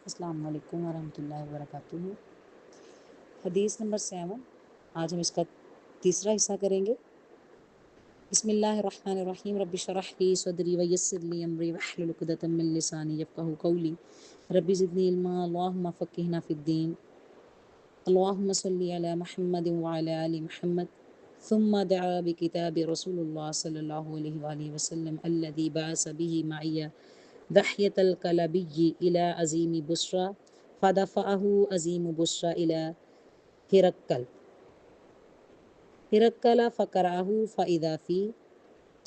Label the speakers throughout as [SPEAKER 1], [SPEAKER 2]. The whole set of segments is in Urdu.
[SPEAKER 1] السلام علیکم ورحمۃ اللہ وبرکاتہ۔ حدیث نمبر 7، آج ہم اس کا تیسرا حصہ کریں گے۔ بسم اللہ الرحمن الرحیم، رب اشرح لی صدری ویسر لی امری واحلل عقدۃ من لسانی یفقہوا قولی، رب زدنی علما اللہم فقہنا فی الدین، اللہم صلی علی محمد وعلی آل محمد، ثم دعا بکتاب رسول اللہ صلی اللہ علیہ وآلہ وسلم الذی بعث به معی دحیۃ الکلبی الی عظیم بصرى فدفعه عظیم بصرى الی ہرقل فقرأه فإذا فی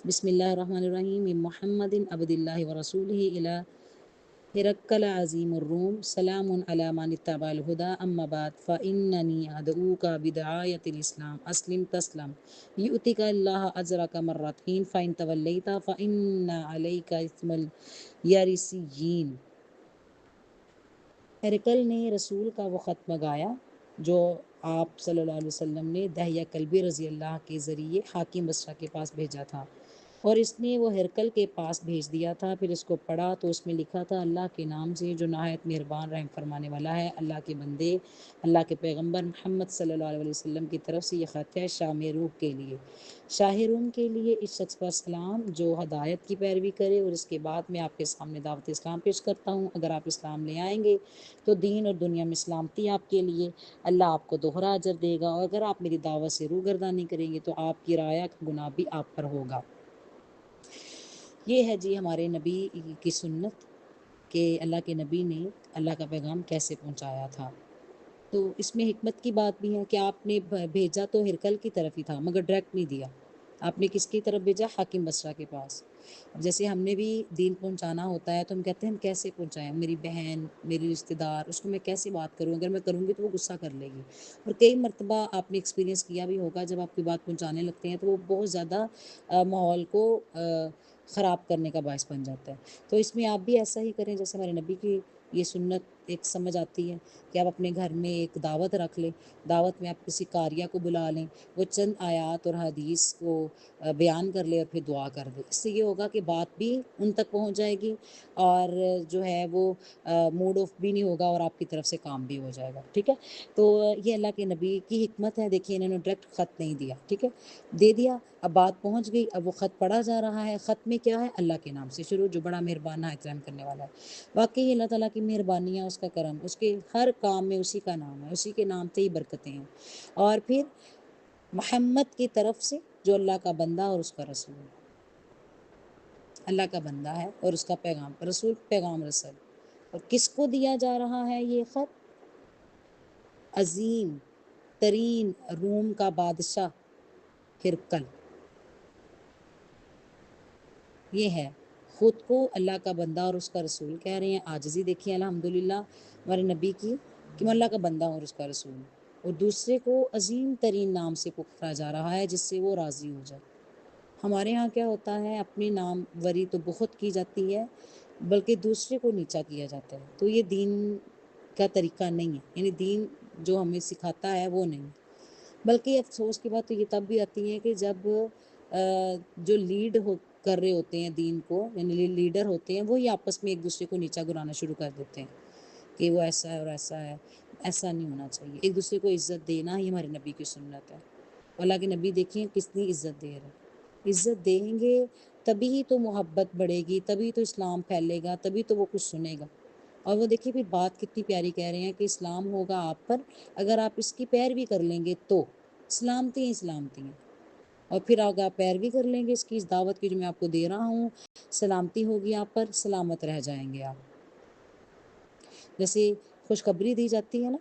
[SPEAKER 1] بسم اللہ الرحمن الرحیم من محمد عبد اللہ ورسولہ الی ہرقل عظیم الروم سلام علی من اتبع الہدی اما بعد فإننی ادعوک بدعایۃ الاسلام اسلم تسلم یؤتک اللہ اجرک مرتین فإن تولیت فإن علیک اثم الیرسیین۔ ہرقل نے رسول کا وہ خط منگایا جو آپ صلی اللہ علیہ وسلم نے دحیہ کلبی رضی اللہ کے ذریعے حاکم بصرہ کے پاس بھیجا تھا، اور اس نے وہ ہرقل کے پاس بھیج دیا تھا۔ پھر اس کو پڑھا تو اس میں لکھا تھا، اللہ کے نام سے جو نہایت مہربان رحم فرمانے والا ہے۔ اللہ کے بندے، اللہ کے پیغمبر محمد صلی اللہ علیہ وسلم کی طرف سے یہ خط ہے شام روح کے لیے، شاہ روم کے لیے، اس شخص پر سلام جو ہدایت کی پیروی کرے، اور اس کے بعد میں آپ کے سامنے دعوت اسلام پیش کرتا ہوں۔ اگر آپ اسلام لے آئیں گے تو دین اور دنیا میں سلامتی آپ کے لیے، اللہ آپ کو دوہرا اجر دے گا، اور اگر آپ میری دعوت سے روگردانی کریں گے تو آپ کی رعایا کا گناہ بھی آپ پر ہوگا۔ یہ ہے جی ہمارے نبی کی سنت کہ اللہ کے نبی نے اللہ کا پیغام کیسے پہنچایا تھا۔ تو اس میں حکمت کی بات بھی ہے کہ آپ نے بھیجا تو ہرقل کی طرف ہی تھا، مگر ڈائریکٹ نہیں دیا۔ آپ نے کس کی طرف بھیجا؟ حاکم بصرہ کے پاس۔ اب جیسے ہم نے بھی دین پہنچانا ہوتا ہے تو ہم کہتے ہیں ہم کیسے پہنچائیں، میری بہن، میری رشتہ دار، اس کو میں کیسے بات کروں، اگر میں کروں گی تو وہ غصہ کر لے گی۔ اور کئی مرتبہ آپ نے ایکسپیرینس کیا بھی ہوگا، جب آپ کی بات پہنچانے لگتے ہیں تو وہ بہت زیادہ ماحول کو خراب کرنے کا باعث بن جاتا ہے۔ تو اس میں آپ بھی ایسا ہی کریں جیسے ہمارے نبی کی یہ سنت ایک سمجھ آتی ہے کہ آپ اپنے گھر میں ایک دعوت رکھ لیں، دعوت میں آپ کسی قاریہ کو بلا لیں، وہ چند آیات اور حدیث کو بیان کر لے اور پھر دعا کر دے۔ اس سے یہ ہوگا کہ بات بھی ان تک پہنچ جائے گی، اور جو ہے وہ موڈ آف بھی نہیں ہوگا، اور آپ کی طرف سے کام بھی ہو جائے گا۔ ٹھیک ہے، تو یہ اللہ کے نبی کی حکمت ہے۔ دیکھیے انہوں نے ڈائریکٹ خط نہیں دیا، ٹھیک ہے، دے دیا، اب بات پہنچ گئی، اب وہ خط پڑھا جا رہا ہے۔ خط میں کیا ہے؟ اللہ کے نام سے شروع، جو بڑا مہربان نہایت رحم کرنے والا ہے۔ واقعی اللہ تعالیٰ کی مہربانیاں، اس کا کرم، اس کے ہر کام میں اسی کا نام ہے، اسی کے نام سے ہی برکتیں ہیں۔ اور پھر محمد کی طرف سے جو اللہ کا بندہ اور اس کا رسول ہے، اللہ کا بندہ ہے اور اس کا پیغام رسول، پیغام رسول۔ اور کس کو دیا جا رہا ہے یہ خط؟ عظیم ترین روم کا بادشاہ ہرقل، یہ ہے خود کو اللہ کا بندہ اور اس کا رسول کہہ رہے ہیں۔ عاجزی دیکھیے الحمدللہ ہمارے نبی کی کہ میں اللہ کا بندہ اور اس کا رسول، اور دوسرے کو عظیم ترین نام سے پکارا جا رہا ہے جس سے وہ راضی ہو جائے۔ ہمارے ہاں کیا ہوتا ہے، اپنی نام وری تو بہت کی جاتی ہے، بلکہ دوسرے کو نیچا کیا جاتا ہے۔ تو یہ دین کا طریقہ نہیں ہے، یعنی دین جو ہمیں سکھاتا ہے وہ نہیں۔ بلکہ افسوس کی بات تو یہ تب بھی آتی ہے کہ جب جو لیڈ کر رہے ہوتے ہیں دین کو، یعنی لیڈر ہوتے ہیں، وہی آپس میں ایک دوسرے کو نیچا گرانا شروع کر دیتے ہیں کہ وہ ایسا ہے اور ایسا ہے۔ ایسا نہیں ہونا چاہیے، ایک دوسرے کو عزت دینا ہی ہمارے نبی کی سنت ہے۔ اللہ کے نبی دیکھیں کتنی عزت دے رہے ہیں۔ عزت دیں گے تبھی تو محبت بڑھے گی، تبھی تو اسلام پھیلے گا، تبھی تو وہ کچھ سنے گا۔ اور وہ دیکھیے پھر بات کتنی پیاری کہہ رہے ہیں کہ اسلام ہوگا آپ پر اگر آپ اس کی پیروی کر لیں گے تو سلامتی ہیں، سلامتی ہیں۔ اور پھر اگر آپ پیروی کر لیں گے اس کی، اس دعوت کی جو میں آپ کو دے رہا ہوں، سلامتی ہوگی آپ پر، سلامت رہ جائیں گے آپ۔ جیسے خوشخبری دی جاتی ہے نا،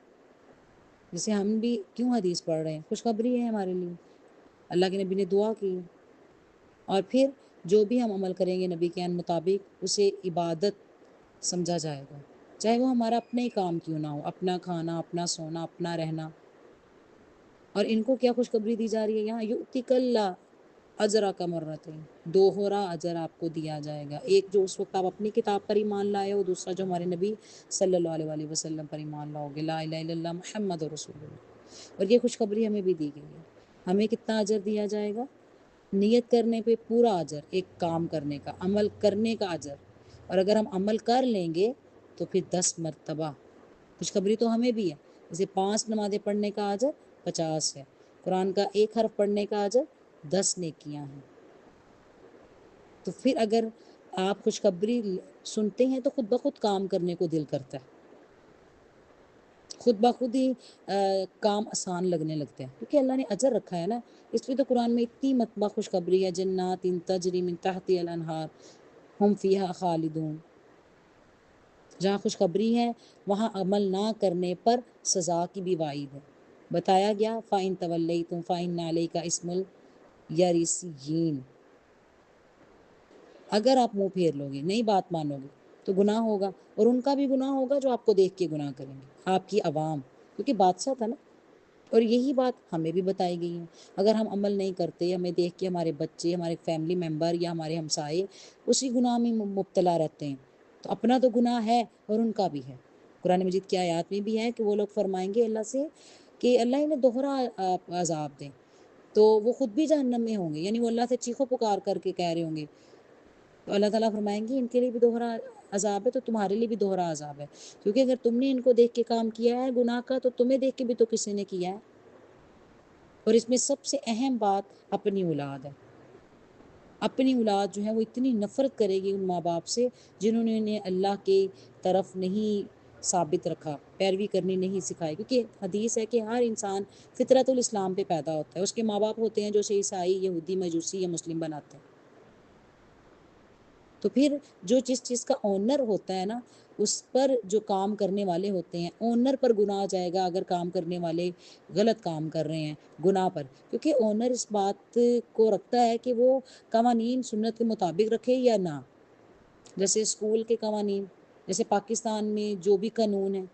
[SPEAKER 1] جیسے ہم بھی کیوں حدیث پڑھ رہے ہیں، خوشخبری ہے ہمارے لیے، اللہ کے نبی نے دعا کی۔ اور پھر جو بھی ہم عمل کریں گے نبی کے عین مطابق، اسے عبادت سمجھا جائے گا، چاہے وہ ہمارا اپنا ہی کام کیوں نہ ہو، اپنا کھانا، اپنا سونا، اپنا رہنا۔ اور ان کو کیا خوشخبری دی جا رہی ہے یہاں؟ یؤتک اللہ اجرا کا مرتين، دوہرا اجر آپ کو دیا جائے گا۔ ایک جو اس وقت آپ اپنی کتاب پر ایمان لائے ہو، دوسرا جو ہمارے نبی صلی اللہ علیہ وسلم پر ایمان لاؤ گے، لا الہ الا اللہ محمد رسول اللہ۔ اور یہ خوشخبری ہمیں بھی دی گئی ہے۔ ہمیں کتنا اجر دیا جائے گا؟ نیت کرنے پہ پورا اجر، ایک کام کرنے کا، عمل کرنے کا اجر۔ اور اگر ہم عمل کر لیں گے تو پھر 10 مرتبہ خوشخبری تو ہمیں بھی ہے. جیسے 5 نمازیں پڑھنے کا اجر 50 ہے، قرآن کا 1 حرف پڑھنے کا اجر 10 نیکیاں ہیں. تو پھر اگر آپ خوشخبری سنتے ہیں تو خود بخود کام کرنے کو دل کرتا ہے، خود بخود ہی کام آسان لگنے لگتا ہے، کیونکہ اللہ نے اجر رکھا ہے نا. اس لیے تو قرآن میں اتنی مرتبہ خوشخبری ہے، جنات تجری من تحتها الانہار ہم فیہا خالدون. جہاں خوشخبری ہے وہاں عمل نہ کرنے پر سزا کی بھی وعید ہے. بتایا گیا فَإِن تَوَلَّيْتُمْ فَإِنَّ عَلَيْكَ اسْمُ الْيَرِسِيِّينَ. اگر آپ منہ پھیر لو گے، نہیں بات مانو گے تو گناہ ہوگا، اور ان کا بھی گناہ ہوگا جو آپ کو دیکھ کے گناہ کریں گے، آپ کی عوام، کیونکہ بادشاہ تھا نا. اور یہی بات ہمیں بھی بتائی گئی ہے. اگر ہم عمل نہیں کرتے، ہمیں دیکھ کے ہمارے بچے، ہمارے فیملی ممبر یا ہمارے ہمسائے اسی گناہ میں مبتلا رہتے ہیں، تو اپنا تو گناہ ہے اور ان کا بھی ہے. قرآن مجید کی آیات میں بھی ہے کہ وہ لوگ فرمائیں گے اللہ سے کہ اللہ انہیں دوہرا عذاب دیں، تو وہ خود بھی جہنم میں ہوں گے. یعنی وہ اللہ سے چیخو پکار کر کے کہہ رہے ہوں گے، تو اللہ تعالیٰ فرمائیں گے ان کے لیے بھی دوہرا عذاب ہے، تو تمہارے لیے بھی دوہرا عذاب ہے، کیونکہ اگر تم نے ان کو دیکھ کے کام کیا ہے گناہ کا، تو تمہیں دیکھ کے بھی تو کسی نے کیا ہے. اور اس میں سب سے اہم بات اپنی اولاد ہے. اپنی اولاد جو ہے وہ اتنی نفرت کرے گی ان ماں باپ سے جنہوں نے انہیں اللہ کے طرف نہیں ثابت رکھا، پیروی کرنی نہیں سکھائی. کیونکہ حدیث ہے کہ ہر انسان فطرت الاسلام پہ پیدا ہوتا ہے، اس کے ماں باپ ہوتے ہیں جو اسے عیسائی، یہودی، مجوسی یا مسلم بناتے ہیں. تو پھر جو جس چیز کا اونر ہوتا ہے نا، اس پر جو کام کرنے والے ہوتے ہیں، اونر پر گناہ جائے گا اگر کام کرنے والے غلط کام کر رہے ہیں گناہ پر. کیونکہ اونر اس بات کو رکھتا ہے کہ وہ قوانین سنت کے مطابق رکھے یا نہ. جیسے اسکول کے قوانین، جیسے پاکستان میں جو بھی قانون ہے،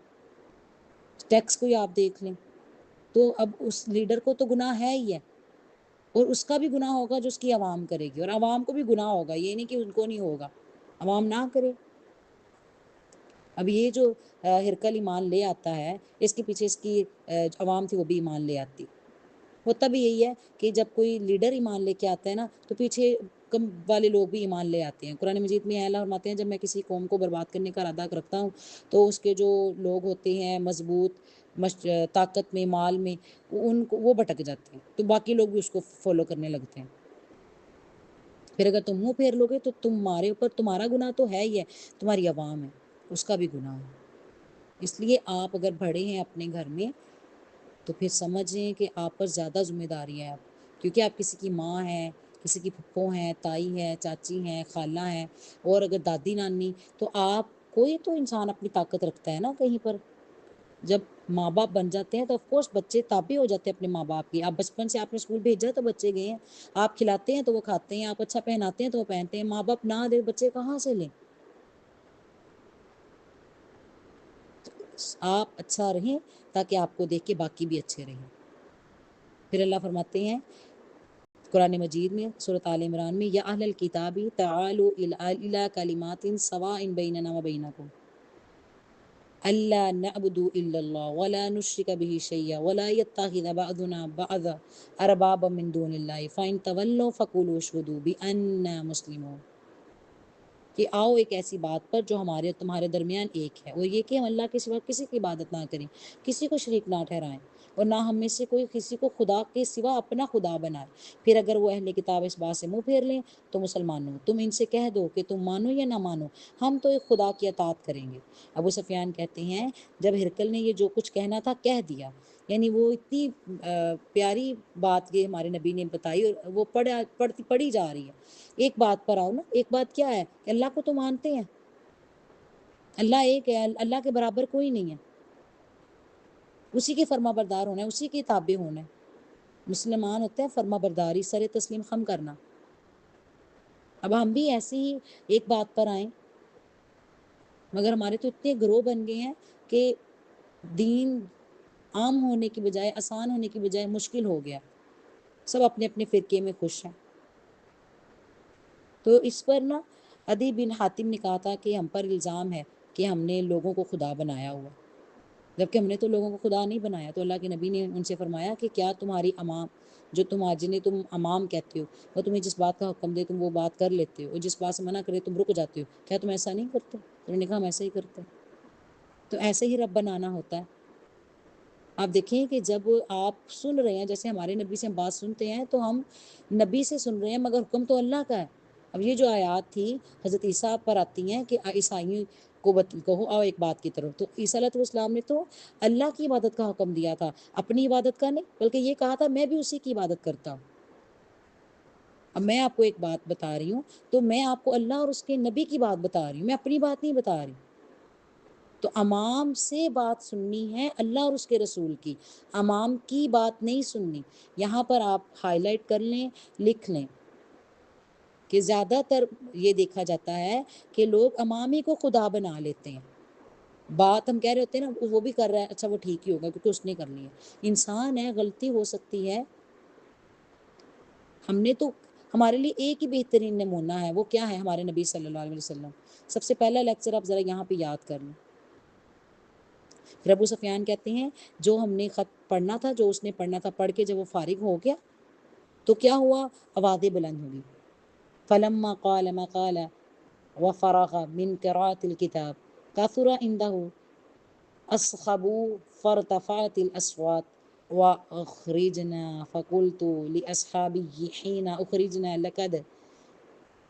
[SPEAKER 1] ٹیکس کو ہی آپ دیکھ لیں، تو اب اس لیڈر کو تو گناہ ہے ہی ہے، اور اس کا بھی گناہ ہوگا جو اس کی عوام کرے گی، اور عوام کو بھی گناہ ہوگا، یہ نہیں کہ ان کو نہیں ہوگا، عوام نہ کرے. اب یہ جو ہرکل ایمان لے آتا ہے، اس کے پیچھے اس کی عوام تھی وہ بھی ایمان لے آتی. ہوتا بھی یہی ہے کہ جب کوئی لیڈر ایمان لے کے آتا ہے نا، تو پیچھے کم والے لوگ بھی ایمان لے آتے ہیں. قرآن مجید میں اللہ فرماتے ہیں جب میں کسی قوم کو برباد کرنے کا ارادہ رکھتا ہوں تو اس کے جو لوگ ہوتے ہیں مضبوط طاقت میں، مال میں، ان کو وہ بھٹک جاتے ہیں، تو باقی لوگ بھی اس کو فالو کرنے لگتے ہیں. پھر اگر تم منہ پھیر لو گے تو تمہارے اوپر تمہارا گناہ تو ہے ہی ہے، تمہاری عوام ہے اس کا بھی گناہ ہے. اس لیے آپ اگر بڑے ہیں اپنے گھر میں تو پھر سمجھیں کہ آپ پر زیادہ ذمہ داری ہے اب، کیونکہ آپ کسی کی ماں ہیں، کسی کی پھپھو ہیں، تائی ہیں، چاچی ہیں، خالہ ہیں، اور اگر دادی نانی، تو آپ کوئی تو انسان اپنی طاقت رکھتا ہے نا کہیں پر. جب ماں باپ بن جاتے ہیں تو آف کورس بچے تابع ہو جاتے ہیں اپنے ماں باپ کی. آپ بچپن سے آپ نے اسکول بھیجا تو بچے گئے ہیں، آپ کھلاتے ہیں تو وہ کھاتے ہیں، آپ اچھا پہناتے ہیں تو وہ پہنتے ہیں. ماں باپ نہ دے بچے کہاں سے لیں؟ آپ اچھا رہیں تاکہ آپ کو دیکھ کے باقی بھی اچھے رہیں. پھر اللہ فرماتے ہیں قرآن مجید میں سورۃ آل عمران میں، یا اہل الکتاب تعالوا الی کلمات سواء بیننا وبینکم اللہ نعبد الا اللہ ولا نشرک به شیئا ولا يتخذ بعضنا بعضا اربابا من دون اللہ فإن تولوا فقولوا اشهدوا بأننا مسلمون. کہ آؤ ایک ایسی بات پر جو ہمارے اور تمہارے درمیان ایک ہے، اور یہ کہ ہم اللہ کے سوا کسی کی عبادت نہ کریں، کسی کو شریک نہ ٹھہرائیں، اور نہ ہم میں سے کوئی کسی کو خدا کے سوا اپنا خدا بنائے. پھر اگر وہ اہل کتاب اس بات سے منہ پھیر لیں تو مسلمانوں تم ان سے کہہ دو کہ تم مانو یا نہ مانو، ہم تو ایک خدا کی اطاعت کریں گے. ابو سفیان کہتے ہیں جب ہرکل نے یہ جو کچھ کہنا تھا کہہ دیا، یعنی وہ اتنی پیاری بات یہ ہمارے نبی نے بتائی، اور وہ پڑھی جا رہی ہے. ایک بات پر آؤ نا، ایک بات کیا ہے کہ اللہ کو تو مانتے ہیں، اللہ ایک ہے، اللہ کے برابر کوئی نہیں ہے، اسی کے فرما بردار ہونا ہے، اسی کے تابع ہونا ہے. مسلمان ہوتے ہیں فرما برداری، سر تسلیم خم کرنا. اب ہم بھی ایسے ہی ایک بات پر آئیں، مگر ہمارے تو اتنے گروہ بن گئے ہیں کہ دین عام ہونے کی بجائے، آسان ہونے کی بجائے مشکل ہو گیا. سب اپنے اپنے فرقے میں خوش ہیں. تو اس پر نا عدی بن حاتم نے کہا تھا کہ ہم پر الزام ہے کہ ہم نے لوگوں کو خدا بنایا ہوا، جبکہ ہم نے تو لوگوں کو خدا نہیں بنایا. تو اللہ کے نبی نے ان سے فرمایا کہ کیا تمہاری امام، جو جنہیں تم امام کہتے ہو، وہ تمہیں جس بات کا حکم دے تم وہ بات کر لیتے ہو، اور جس بات سے منع کرے تم رک جاتے ہو، کیا تم ایسا نہیں کرتے؟ تو انہوں نے کہا ہم ایسا ہی کرتے ہیں. تو ایسے ہی رب بنانا ہوتا ہے۔ آپ دیکھیں کہ جب آپ سن رہے ہیں، جیسے ہمارے نبی سے ہم بات سنتے ہیں تو ہم نبی سے سن رہے ہیں، مگر حکم تو اللہ کا ہے۔ اب یہ جو آیات تھی حضرت عیسیٰ پر آتی ہیں کہ عیسائیوں کو کہو آؤ ایک بات کی طرف، تو عیسیٰ علیہ السلام نے تو اللہ کی عبادت کا حکم دیا تھا، اپنی عبادت کا نہیں، بلکہ یہ کہا تھا میں بھی اسی کی عبادت کرتا ہوں۔ اب میں آپ کو ایک بات بتا رہی ہوں تو میں آپ کو اللہ اور اس کے نبی کی بات بتا رہی ہوں، میں اپنی بات نہیں بتا رہی۔ تو امام سے بات سننی ہے اللہ اور اس کے رسول کی، امام کی بات نہیں سننی۔ یہاں پر آپ ہائی لائٹ کر لیں، لکھ لیں کہ زیادہ تر یہ دیکھا جاتا ہے کہ لوگ امام ہی کو خدا بنا لیتے ہیں۔ بات ہم کہہ رہے ہوتے ہیں نا وہ بھی کر رہا ہے، اچھا وہ ٹھیک ہی ہوگا کیونکہ اس نے کرنی ہے۔ انسان ہے، غلطی ہو سکتی ہے۔ ہم نے تو ہمارے لیے ایک ہی بہترین نمونہ ہے، وہ کیا ہے؟ ہمارے نبی صلی اللہ علیہ وسلم۔ سب سے پہلا لیکچر آپ ذرا یہاں پہ یاد کر لیں۔ پھر ابو سفیان کہتے ہیں جو ہم نے خط پڑھنا تھا، جو اس نے پڑھنا تھا، پڑھ کے جب وہ فارغ ہو گیا تو کیا ہوا؟ آوازیں بلند ہوگی۔ فلما قال ما قال وفرغ من قراءة الكتاب كثر عنده أصخبوا فارتفعت الأصوات وأخرجنا فقلت لأصحابي حين أخرجنا لقد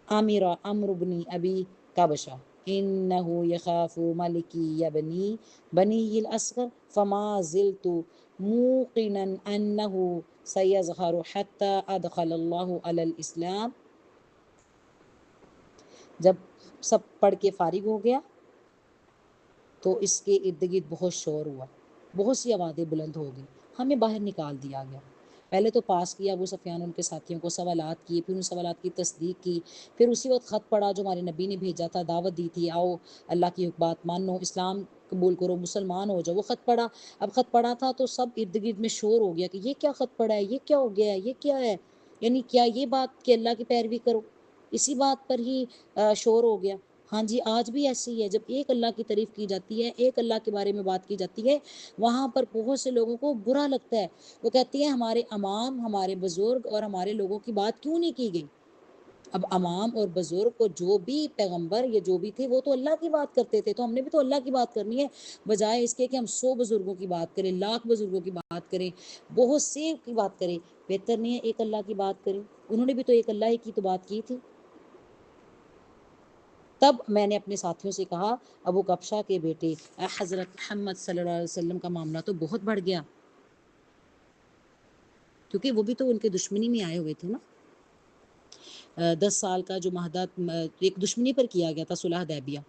[SPEAKER 1] أمر أمر بن أبي كبشة إنه يخاف ملكي يبني بني الأصغر فما زلت موقنا أنه سيظهر حتى أدخل الله على الإسلام۔ جب سب پڑھ کے فارغ ہو گیا تو اس کے ارد گرد بہت شور ہوا، بہت سی آوازیں بلند ہو گئی، ہمیں باہر نکال دیا گیا۔ پہلے تو پاس کیا ابو سفیان ان کے ساتھیوں کو، سوالات کیے، پھر ان سوالات کی تصدیق کی، پھر اسی وقت خط پڑھا جو ہمارے نبی نے بھیجا تھا، دعوت دی تھی آؤ اللہ کی بات مانو، اسلام قبول کرو، مسلمان ہو جاؤ، وہ خط پڑھا۔ اب خط پڑھا تھا تو سب ارد گرد میں شور ہو گیا کہ یہ کیا خط پڑھا ہے، یہ کیا ہو گیا ہے، یہ کیا ہے، یعنی کیا یہ بات کہ اللہ کی پیروی کرو، اسی بات پر ہی شور ہو گیا۔ ہاں جی آج بھی ایسی ہی ہے، جب ایک اللہ کی تعریف کی جاتی ہے، ایک اللہ کے بارے میں بات کی جاتی ہے، وہاں پر بہت سے لوگوں کو برا لگتا ہے۔ وہ کہتی ہیں ہمارے امام، ہمارے بزرگ اور ہمارے لوگوں کی بات کیوں نہیں کی گئی؟ اب امام اور بزرگ کو جو بھی پیغمبر یا جو بھی تھے وہ تو اللہ کی بات کرتے تھے، تو ہم نے بھی تو اللہ کی بات کرنی ہے، بجائے اس کے کہ ہم 100 بزرگوں کی بات کریں، لاکھ بزرگوں کی بات کریں، بہت سے کی بات کریں۔ بہتر نہیں ہے ایک اللہ کی بات کریں؟ انہوں نے بھی تو ایک اللہ ہی کی تو بات کی تھی۔ تب میں نے اپنے ساتھیوں سے کہا ابو کبشہ کے بیٹے حضرت محمد صلی اللہ علیہ وسلم کا معاملہ تو بہت بڑھ گیا، کیونکہ وہ بھی تو ان کے دشمنی میں آئے ہوئے تھے نا۔ 10 سال کا جو معاہدہ ایک دشمنی پر کیا گیا تھا، صلح حدیبیہ،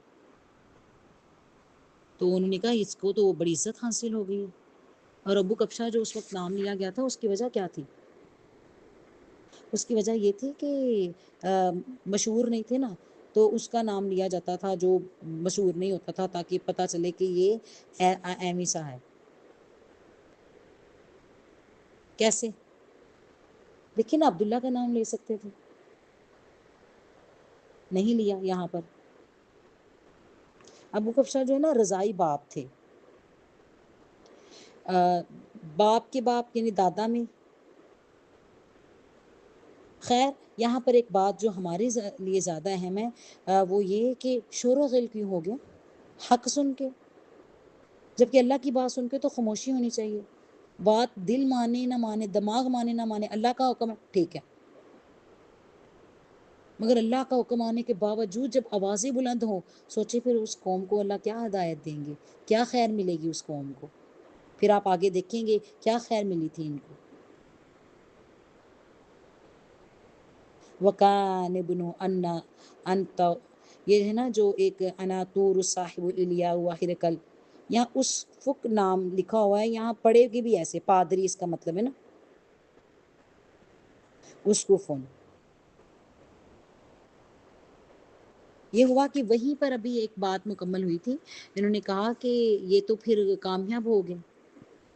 [SPEAKER 1] تو انہوں نے کہا اس کو تو بڑی عزت حاصل ہو گئی۔ اور ابو کبشہ جو اس وقت نام لیا گیا تھا اس کی وجہ کیا تھی؟ اس کی وجہ یہ تھی کہ مشہور نہیں تھے نا، تو اس کا نام لیا جاتا تھا جو مشہور نہیں ہوتا تھا، تاکہ پتہ چلے کہ یہ ایمی سا ہے۔ کیسے؟ دیکھیں نا عبداللہ کا نام لے سکتے تھے، نہیں لیا یہاں پر۔ ابو کبشہ جو ہے نا رضائی باپ تھے، باپ کے باپ یعنی دادا میں۔ خیر یہاں پر ایک بات جو ہمارے لیے زیادہ اہم ہے وہ یہ کہ شور و غل کیوں ہو گیا؟ حق سن کے، جبکہ اللہ کی بات سن کے تو خاموشی ہونی چاہیے۔ بات دل مانے نہ مانے، دماغ مانے نہ مانے، اللہ کا حکم ہے ٹھیک ہے، مگر اللہ کا حکم آنے کے باوجود جب آوازیں بلند ہوں، سوچے پھر اس قوم کو اللہ کیا ہدایت دیں گے، کیا خیر ملے گی اس قوم کو؟ پھر آپ آگے دیکھیں گے کیا خیر ملی تھی ان کو۔ وَكَانَ ابْنُ أَنْتَ، یہ ہے نا جو ایک اناطور صاحب الیا وحرکل، یہاں اس فک نام لکھا ہوا ہے، یہاں پڑھے گی بھی ایسے، پادری اس کا مطلب ہے نا، اس کو فون۔ یہ ہوا کہ وہیں پر ابھی ایک بات مکمل ہوئی تھی، انہوں نے کہا کہ یہ تو پھر کامیاب ہو گئے۔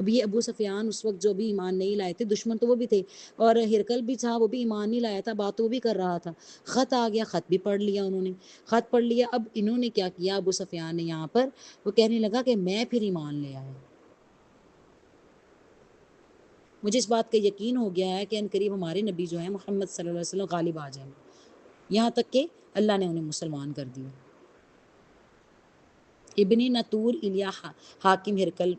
[SPEAKER 1] اب یہ ابو سفیان اس وقت جو بھی ایمان نہیں لائے تھے، دشمن تو وہ بھی تھے، اور ہرکل بھی تھا وہ بھی ایمان نہیں لایا تھا، بات وہ بھی کر رہا تھا۔ خط آ گیا، خط بھی پڑھ لیا انہوں نے، خط پڑھ لیا۔ اب انہوں نے کیا کیا ابو سفیان نے یہاں پر، وہ کہنے لگا کہ میں پھر ایمان لے آیا۔ مجھے اس بات کا یقین ہو گیا ہے کہ ان قریب ہمارے نبی جو ہیں محمد صلی اللہ علیہ وسلم غالب آ جائیں گے، یہاں تک کہ اللہ نے انہیں مسلمان کر دیا۔ ابن نتور الیا حاکم ہرکل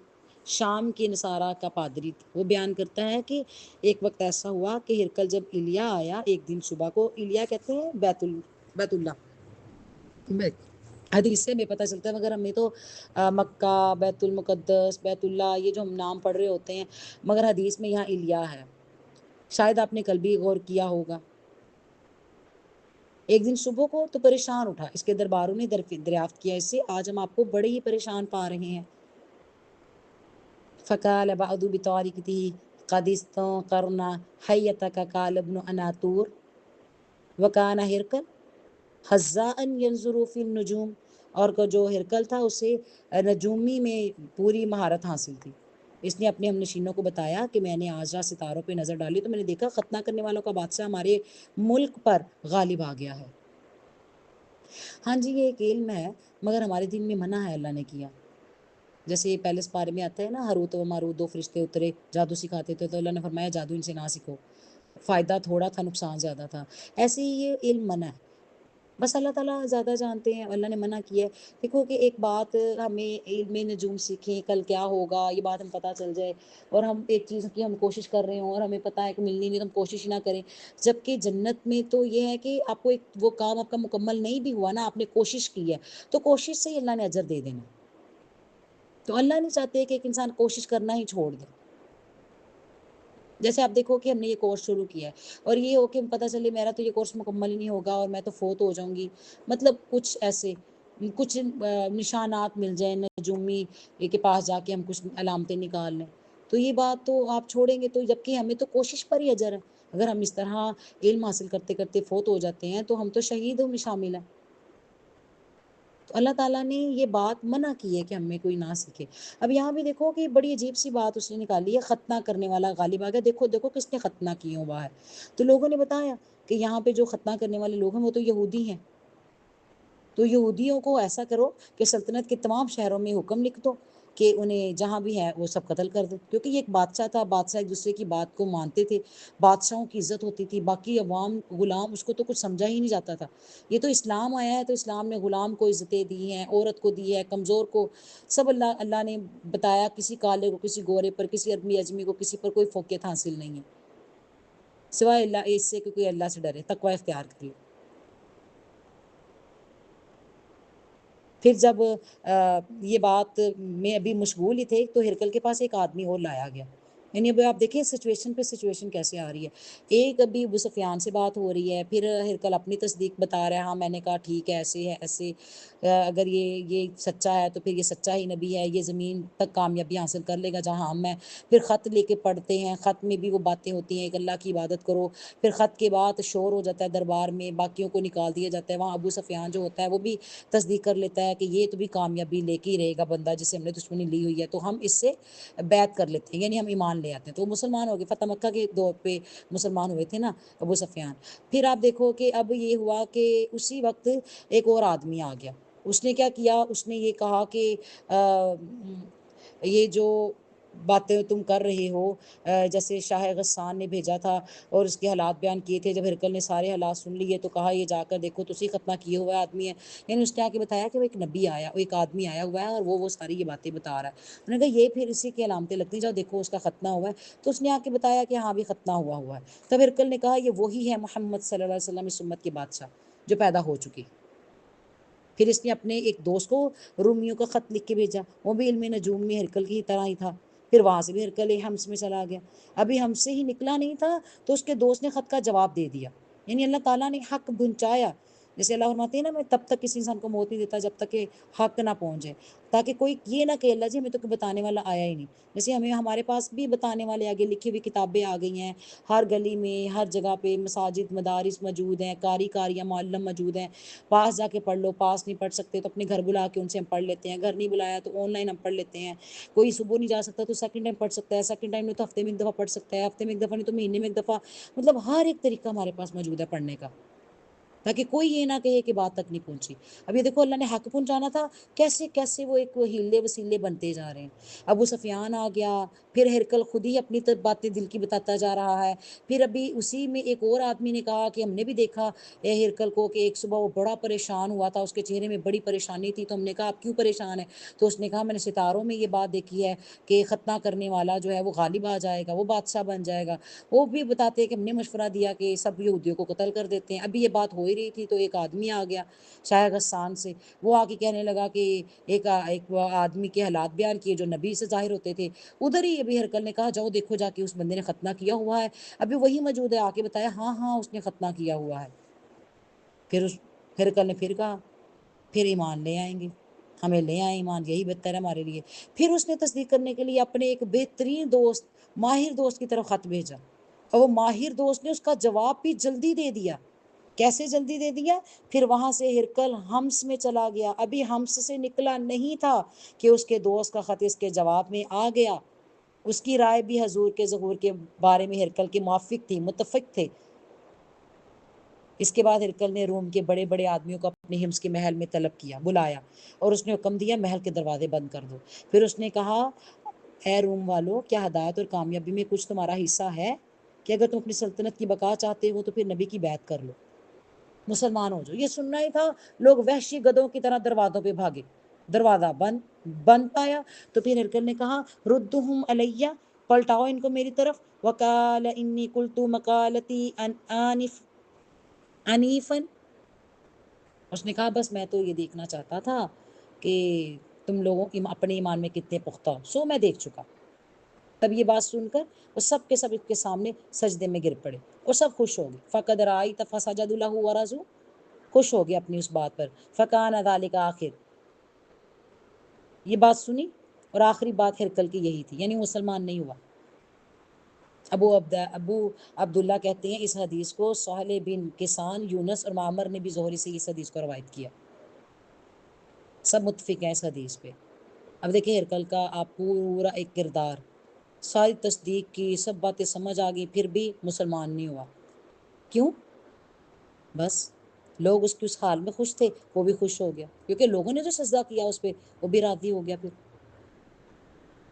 [SPEAKER 1] شام کے نصارہ کا پادری تھا، وہ بیان کرتا ہے کہ ایک وقت ایسا ہوا کہ ہرکل جب الیا آیا ایک دن صبح کو، الیا کہتے ہیں بیت اللہ، حدیث سے ہمیں پتہ چلتا ہے، مگر ہمیں تو مکہ، بیت المقدس، بیت اللہ، یہ جو ہم نام پڑھ رہے ہوتے ہیں، مگر حدیث میں یہاں الیا ہے، شاید آپ نے کل بھی غور کیا ہوگا۔ ایک دن صبح کو تو پریشان اٹھا، اس کے درباروں نے دریافت کیا اس سے، آج ہم آپ کو بڑے ہی پریشان پا رہے ہیں۔ فقال بعض بطارقته قد استنقرنا حيتك قال ابن اناطور وكان هرقل حذاء ينظر في النجوم، اور جو ہرکل تھا اسے نجومی میں پوری مہارت حاصل تھی، اس نے اپنے ہم نشینوں کو بتایا کہ میں نے آج رات ستاروں پہ نظر ڈالی تو میں نے دیکھا ختنہ کرنے والوں کا بادشاہ ہمارے ملک پر غالب آ گیا ہے۔ ہاں جی، یہ ایک علم ہے، مگر ہمارے دین میں منع ہے، اللہ نے کیا۔ جیسے پہلے پارے میں آتا ہے نا، ہاروت و ماروت دو فرشتے اترے جادو سکھاتے تھے، تو اللہ نے فرمایا جادو ان سے نہ سیکھو، فائدہ تھوڑا تھا نقصان زیادہ تھا، ایسے ہی یہ علم منع ہے، بس اللہ تعالیٰ زیادہ جانتے ہیں، اللہ نے منع کیا ہے۔ دیکھو کہ ایک بات ہمیں علم نجوم سیکھیں، کل کیا ہوگا یہ بات ہم پتہ چل جائے، اور ہم ایک چیز کی ہم کوشش کر رہے ہوں اور ہمیں پتہ ہے کہ ملنی نہیں تو ہم کوشش ہی نہ کریں، جبکہ جنت میں تو یہ ہے کہ آپ کو ایک وہ کام آپ کا مکمل نہیں بھی ہوا نا، آپ نے کوشش کی ہے تو کوشش سے ہی اللہ نے اجر دے دینا، تو اللہ نہیں چاہتے کہ ایک انسان کوشش کرنا ہی چھوڑ دے۔ جیسے آپ دیکھو کہ ہم نے یہ کورس شروع کیا ہے اور یہ ہو کہ پتہ چلے میرا تو یہ کورس مکمل ہی نہیں ہوگا اور میں تو فوت ہو جاؤں گی، مطلب کچھ ایسے کچھ نشانات مل جائیں نجومی کے پاس جا کے ہم کچھ علامتیں نکال لیں، تو یہ بات تو آپ چھوڑیں گے، تو جبکہ ہمیں تو کوشش پر ہی اجر ہے، اگر ہم اس طرح علم حاصل کرتے کرتے فوت ہو جاتے ہیں تو ہم تو شہیدوں میں شامل ہیں۔ تو اللہ تعالیٰ نے یہ بات منع کی ہے کہ ہم میں کوئی نہ سیکھے۔ اب یہاں بھی دیکھو کہ بڑی عجیب سی بات اس نے نکالی ہے، ختنہ کرنے والا غالب آ گیا، دیکھو کس نے ختنہ کی ہوا ہے، تو لوگوں نے بتایا کہ یہاں پہ جو ختنہ کرنے والے لوگ ہیں وہ تو یہودی ہیں، تو یہودیوں کو ایسا کرو کہ سلطنت کے تمام شہروں میں حکم لکھ دو کہ انہیں جہاں بھی ہے وہ سب قتل کر دو، کیونکہ یہ ایک بادشاہ تھا، بادشاہ ایک دوسرے کی بات کو مانتے تھے، بادشاہوں کی عزت ہوتی تھی، باقی عوام غلام اس کو تو کچھ سمجھا ہی نہیں جاتا تھا۔ یہ تو اسلام آیا ہے تو اسلام نے غلام کو عزتیں دی ہیں، عورت کو دی ہے، کمزور کو، سب اللہ نے بتایا، کسی کالے کو، کسی گورے پر، کسی عربی اجمی کو، کسی پر کوئی فوقیت حاصل نہیں ہے سوائے اللہ اس سے کہ کوئی اللہ سے ڈرے، تقوی اختیار کرے۔ پھر جب یہ بات میں ابھی مشغول ہی تھے تو ہرکل کے پاس ایک آدمی اور لایا گیا، یعنی ابھی آپ دیکھیں سچویشن پہ سچویشن کیسے آ رہی ہے، ایک ابھی ابو سفیان سے بات ہو رہی ہے، پھر ہرکل اپنی تصدیق بتا رہا ہے، ہاں میں نے کہا ٹھیک ہے ایسے ہے ایسے، اگر یہ سچا ہے تو پھر یہ سچا ہی نبی ہے، یہ زمین تک کامیابی حاصل کر لے گا جہاں ہم ہیں۔ پھر خط لے کے پڑھتے ہیں، خط میں بھی وہ باتیں ہوتی ہیں کہ اللہ کی عبادت کرو، پھر خط کے بعد شور ہو جاتا ہے دربار میں، باقیوں کو نکال دیا جاتا ہے، وہاں ابو سفیان جو ہوتا ہے وہ بھی تصدیق کر لیتا ہے کہ یہ تو بھی کامیابی لے کے ہی رہے گا بندہ جس سے ہم نے دشمنی لی ہوئی ہے، تو ہم اس سے بیعت کر لیتے ہیں، یعنی ہم ایمان لے آتے ہیں، تو وہ مسلمان ہو گئے، فتح مکہ کے دور پہ مسلمان ہوئے تھے نا ابو سفیان۔ پھر آپ دیکھو کہ اب یہ ہوا کہ اسی وقت ایک اور آدمی آ گیا، اس نے کیا کیا، اس نے یہ کہا کہ یہ جو باتیں تم کر رہے ہو، جیسے شاہ غسان نے بھیجا تھا اور اس کے حالات بیان کیے تھے، جب ہرکل نے سارے حالات سن لیے تو کہا یہ جا کر دیکھو تو اسی ختنہ کیے ہوا آدمی ہے، یعنی اس نے آ کے بتایا کہ وہ ایک نبی آیا، وہ ایک آدمی آیا ہوا ہے اور وہ ساری یہ باتیں بتا رہا ہے۔ انہوں نے کہا یہ پھر اسی کی علامتیں لگتی ہیں، جاؤ دیکھو اس کا ختنہ ہوا ہے، تو اس نے آ کے بتایا کہ ہاں بھی ختنہ ہوا ہے۔ تب ہرکل نے کہا یہ وہی ہے محمد صلی اللہ علیہ وسلم اس امت کے بادشاہ جو پیدا ہو چکے۔ پھر اس نے اپنے ایک دوست کو رومیوں کا خط لکھ کے بھیجا، وہ بھی علم نجوم میں ہرکل کی طرح ہی تھا، پھر وہاں سے بھی ہرکل ہمس میں چلا گیا، ابھی ہم سے ہی نکلا نہیں تھا تو اس کے دوست نے خط کا جواب دے دیا، یعنی اللہ تعالیٰ نے حق پہنچایا، جیسے اللہ فرماتے ہیں نا میں تب تک کسی انسان کو موت نہیں دیتا جب تک کہ حق نہ پہنچ جائے، تاکہ کوئی یہ نہ کہ اللہ جی ہمیں تو کوئی بتانے والا آیا ہی نہیں، جیسے ہمارے پاس بھی بتانے والے آگے لکھی ہوئی کتابیں آ گئی ہیں، ہر گلی میں ہر جگہ پہ مساجد مدارس موجود ہیں، کاریاں معلم موجود ہیں، پاس جا کے پڑھ لو، پاس نہیں پڑھ سکتے تو اپنے گھر بلا کے ان سے ہم پڑھ لیتے ہیں، گھر نہیں بلایا تو آن لائن ہم پڑھ لیتے ہیں، کوئی صبح نہیں جا سکتا تو سیکنڈ ٹائم پڑھ سکتا ہے، سیکنڈ ٹائم نہیں تو ہفتے میں ایک دفعہ پڑھ سکتا ہے، ہفتے میں ایک دفعہ نہیں تو مہینے میں ایک دفعہ، مطلب ہر ایک طریقہ ہمارے پاس موجود ہے پڑھنے کا۔ تاکہ کوئی یہ نہ کہے کہ بات تک نہیں پہنچی. اب یہ دیکھو اللہ نے حق پہنچانا تھا، کیسے کیسے وہ ایک ہیلے وسیلے بنتے جا رہے ہیں. ابو سفیان آ گیا، پھر ہرکل خود ہی اپنی باتیں دل کی بتاتا جا رہا ہے. پھر ابھی اسی میں ایک اور آدمی نے کہا کہ ہم نے بھی دیکھا ہرکل کو کہ ایک صبح وہ بڑا پریشان ہوا تھا، اس کے چہرے میں بڑی پریشانی تھی. تو ہم نے کہا آپ کیوں پریشان ہے؟ تو اس نے کہا میں نے ستاروں میں یہ بات دیکھی ہے کہ ختنہ کرنے والا جو ہے وہ غالب آ جائے گا، وہ بادشاہ بن جائے گا. وہ بھی بتاتے ہیں کہ ہم نے مشورہ دیا کہ سب یہودیوں کو قتل کر دیتے ہیں. ابھی یہ بات ہو ہی رہی تھی تو ایک آدمی آ گیا شاہ غسان سے، وہ آ کے کہنے لگا کہ ایک آدمی کے حالات بیان کیے جو نبی سے ظاہر ہوتے تھے. ادھر ہی ابھی ہرکل نے کہا جاؤ دیکھو جا کے اس بندے نے ختنہ کیا ہوا ہے. ابھی وہی موجود ہے، آ کے بتایا ہاں ہاں اس نے ختنہ کیا ہوا ہے. پھر اس ہرکل نے پھر کہا پھر ایمان لے آئیں گے، ہمیں لے آئیں ایمان، یہی بہتر ہے ہمارے لیے. پھر اس نے تصدیق کرنے کے لیے اپنے ایک بہترین دوست، ماہر دوست کی طرف خط بھیجا، اور وہ ماہر دوست نے اس کا جواب بھی جلدی دے دیا. کیسے جلدی دے دیا؟ پھر وہاں سے ہرکل ہمس میں چلا گیا، ابھی ہمس سے نکلا نہیں تھا کہ اس کے دوست کا خط اس کے جواب میں آ گیا. اس کی رائے بھی حضور کے ظہور کے بارے میں ہرکل کے موافق تھی، متفق تھے. اس کے بعد ہرکل نے روم کے بڑے بڑے آدمیوں کو اپنے ہمس کے محل میں طلب کیا، بلایا، اور اس نے حکم دیا محل کے دروازے بند کر دو. پھر اس نے کہا اے روم والو، کیا ہدایت اور کامیابی میں کچھ تمہارا حصہ ہے کہ اگر تم اپنی سلطنت کی بقا چاہتے ہو تو پھر نبی کی بیعت کر لو، مسلمان ہو جاؤ. یہ سننا ہی تھا. لوگ وحشی گدوں کی طرح دروازوں پہ بھاگے، دروازہ بند پایا. تو پھر ہرکل نے کہا ردہم علیہ، پلٹاؤ ان کو میری طرف. وقال انی قلت مقالتی انیفن، اس نے کہا بس میں تو یہ دیکھنا چاہتا تھا کہ تم لوگوں اپنے ایمان میں کتنے پختہ ہو، سو میں دیکھ چکا. تب یہ بات سن کر وہ سب کے کے سامنے سجدے میں گر پڑے اور سب خوش ہو گئے. فقد رأیت فسجدوا له ورضوا، خوش ہو گئے اپنی اس بات پر. فکان ذلک آخر، یہ بات سنی اور آخری بات ہرکل کی یہی تھی، یعنی مسلمان نہیں ہوا. ابو عبداللہ کہتے ہیں اس حدیث کو سہل بن کسان، یونس اور معمر نے بھی زہری سے اس حدیث کو روایت کیا. سب متفق ہیں اس حدیث پہ. اب دیکھیں ہرکل کا آپ پورا ایک کردار، ساری تصدیق کی، سب باتیں سمجھ آ گئی، پھر بھی مسلمان نہیں ہوا. کیوں؟ بس لوگ اس کی اس حال میں خوش تھے، وہ بھی خوش ہو گیا، کیونکہ لوگوں نے جو سجدہ کیا اس پہ وہ بھی راضی ہو گیا. پھر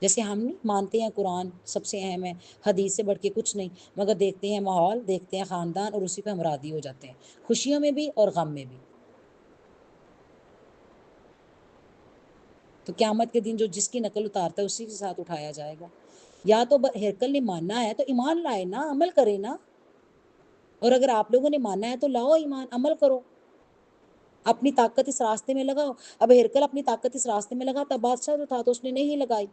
[SPEAKER 1] جیسے ہم نہیں مانتے ہیں قرآن سب سے اہم ہے، حدیث سے بڑھ کے کچھ نہیں، مگر دیکھتے ہیں ماحول، دیکھتے ہیں خاندان، اور اسی پہ ہم راضی ہو جاتے ہیں، خوشیوں میں بھی اور غم میں بھی. تو قیامت کے دن جو جس کی نقل اتارتا ہے اسی کے ساتھ اٹھایا جائے گا. یا تو ہرکل نے ماننا ہے تو ایمان لائے نا، عمل کرے نا. اور اگر آپ لوگوں نے ماننا ہے تو لاؤ ایمان، عمل کرو، اپنی طاقت اس راستے میں لگاؤ. اب ہرکل اپنی طاقت اس راستے میں لگا، تب بادشاہ جو تھا تو اس نے نہیں لگائی.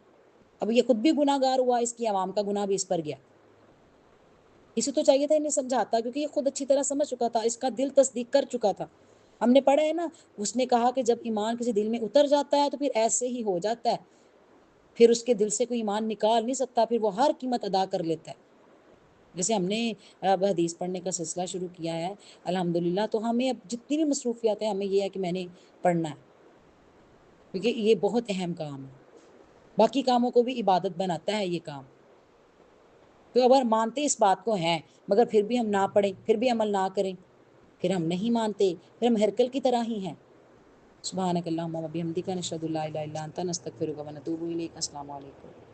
[SPEAKER 1] اب یہ خود بھی گناہ گار ہوا، اس کی عوام کا گناہ بھی اس پر گیا. اسے تو چاہیے تھا انہیں سمجھاتا، کیونکہ یہ خود اچھی طرح سمجھ چکا تھا، اس کا دل تصدیق کر چکا تھا. ہم نے پڑھا ہے نا، اس نے کہا کہ جب ایمان کسی دل میں اتر جاتا ہے تو پھر ایسے ہی ہو جاتا ہے، پھر اس کے دل سے کوئی ایمان نکال نہیں سکتا، پھر وہ ہر قیمت ادا کر لیتا ہے. جیسے ہم نے اب حدیث پڑھنے کا سلسلہ شروع کیا ہے الحمدللہ، تو ہمیں اب جتنی بھی مصروفیات ہیں ہمیں یہ ہے کہ میں نے پڑھنا ہے، کیونکہ یہ بہت اہم کام ہے. باقی کاموں کو بھی عبادت بناتا ہے یہ کام. تو اگر مانتے اس بات کو ہیں مگر پھر بھی ہم نہ پڑھیں، پھر بھی عمل نہ کریں، پھر ہم نہیں مانتے، پھر ہم ہرکل کی طرح ہی ہیں. سبحانک اللہم و بحمدک، نشہد ان لا الہ الا انت، نستغفرک و نتوب الیک. السلام علیکم.